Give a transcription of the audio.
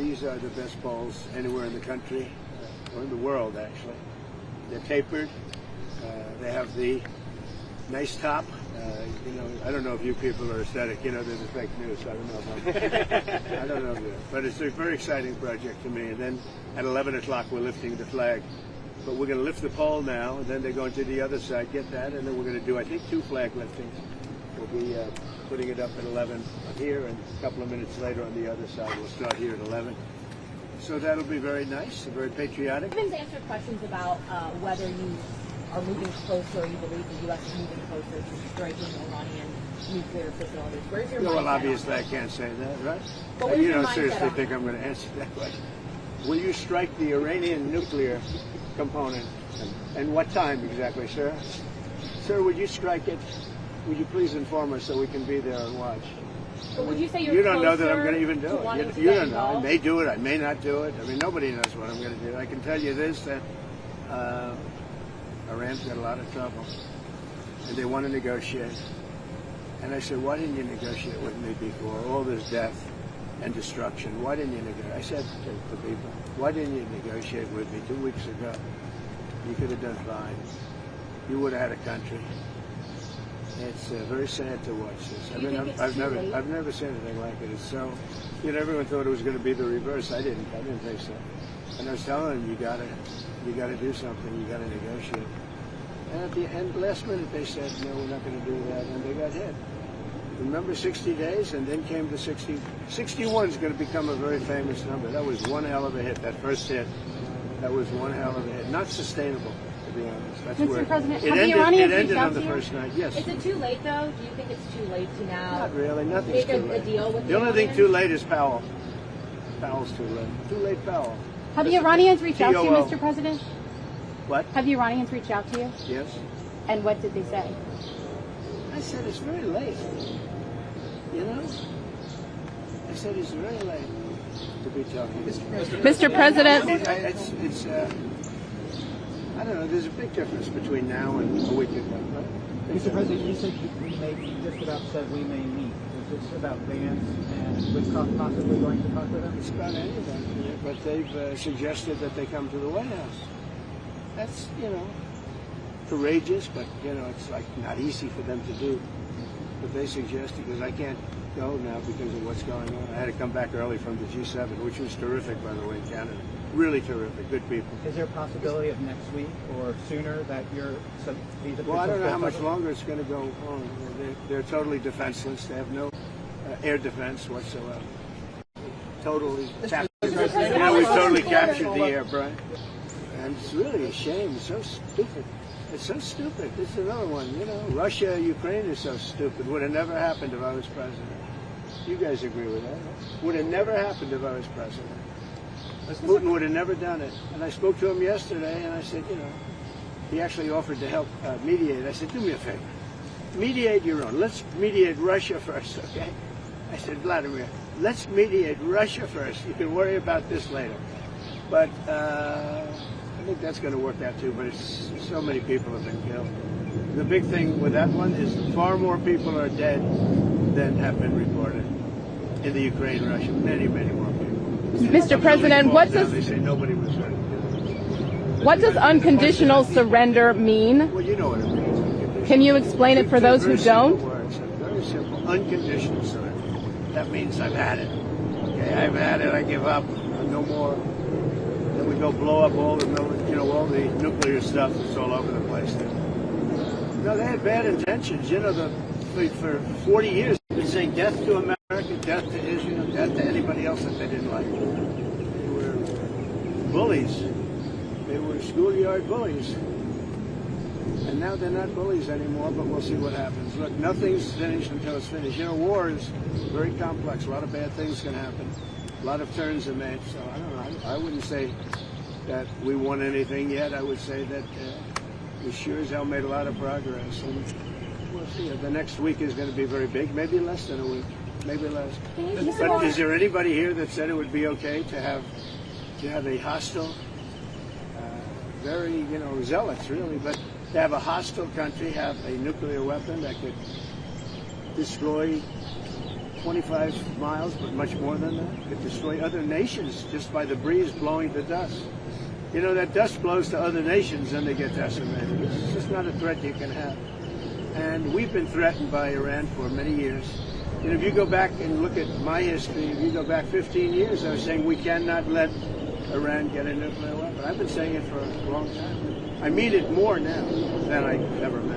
these are the best poles anywhere in the country, or in the world, actually. They're tapered. They have the nice top. I don't know if you people are aesthetic. They're the fake news. I don't know. I don't know. But it's a very exciting project to me. And then at 11 o'clock, we're lifting the flag. But we're going to lift the pole now, and then they're going to the other side, get that, and then we're going to do, I think, 2 flag liftings. We'll be putting it up at 11 here, and a couple of minutes later on the other side. We'll start here at 11. So that'll be very nice and very patriotic. You've answered questions about whether you are moving closer, or you believe the U.S. is moving closer to striking Iranian nuclear facilities. Where's your mindset? Well, obviously I can't say that, right? But You don't seriously think I'm going to answer that question. Will you strike the Iranian nuclear component? And what time exactly, sir? Sir, would you strike it? Would you please inform us so we can be there and watch? But would you say you're You don't know that I'm going to even do it. You don't know. I involved? may do it. I may not do it. I mean, nobody knows what I'm going to do. I can tell you this, that Iran's got a lot of trouble, and they want to negotiate. And I said, why didn't you negotiate with me before? All this death and destruction. Why didn't you negotiate? I said to the people, why didn't you negotiate with me 2 weeks ago? You could have done fine. You would have had a country. It's very sad to watch this. I mean, I've never seen anything like it. It's so, everyone thought it was going to be the reverse. I didn't think so. And I was telling them, you got to do something. You got to negotiate. And at the end, last minute, they said, no, we're not going to do that, and they got hit. Remember 60 days, and then came the 60. 61 is going to become a very famous number. That was one hell of a hit. That first hit, that was one hell of a hit. Not sustainable, to be honest. That's Mr. President, it ended on the first night. Yes. Is it too late, though? Do you think it's too late to now? Not really. Nothing's too late. A deal with the only thing too late is Powell. Powell's too late. Too late, Powell. Have the Iranians reached out to you, Mr. President? What? Have the Iranians reached out to you? Yes. And what did they say? I said it's very late. I said it's very late to be talking. Mr. President. It's I don't know. There's a big difference between now and a week ago. Right? Mr. President, you said we may just about said we may meet. Is this about Vance and with possibly going to talk with them? It's about anybody, but they've suggested that they come to the White House. That's courageous, but it's like not easy for them to do. But they suggested, because I can't go now because of what's going on. I had to come back early from the G7, which was terrific, by the way, in Canada. Really terrific, good people. Is there a possibility of next week or sooner that Well, I don't know how much longer it's going to go on. They're totally defenseless. They have no air defense whatsoever. Totally captured. We've totally captured the air, Brian. And it's really a shame. It's so stupid. It's so stupid. This is another one. Russia, Ukraine is so stupid. Would have never happened if I was president. You guys agree with that? Right? Would have never happened if I was president. Putin would have never done it. And I spoke to him yesterday, and I said, he actually offered to help mediate. I said, do me a favor. Mediate your own. Let's mediate Russia first, okay? I said, Vladimir, let's mediate Russia first. You can worry about this later. But I think that's going to work out too, but it's so many people have been killed. The big thing with that one is far more people are dead than have been reported in the Ukraine, Russia. Many, many more people. Mr. President, they say nobody was hurt. What does unconditional surrender mean? Well, you know what it means. Can you explain it for those who don't? Words. Very simple. Unconditional surrender. That means I've had it. Okay, I've had it. I give up. No more. Then we go blow up all the all the nuclear stuff that's all over the place there. No, they had bad intentions. For 40 years they've been saying death to America, death to Israel, death to anybody else that they didn't like. They were bullies. They were schoolyard bullies. And now they're not bullies anymore, but we'll see what happens. Look, nothing's finished until it's finished. War is very complex. A lot of bad things can happen. A lot of turns are made. So I don't know. I wouldn't say that we won anything yet. I would say that we sure as hell made a lot of progress. And we'll see. The next week is going to be very big. Maybe less than a week. Maybe less. But is there anybody here that said it would be okay to have a hostile, very zealots really, but to have a hostile country have a nuclear weapon that could destroy 25 miles, but much more than that. Could destroy other nations just by the breeze blowing the dust. You know, that dust blows to other nations and they get decimated. It's just not a threat you can have. And we've been threatened by Iran for many years. You know, if you go back and look at my history, if you go back 15 years, I was saying we cannot let Iran get a nuclear weapon. I've been saying it for a long time. I mean it more now than I ever meant.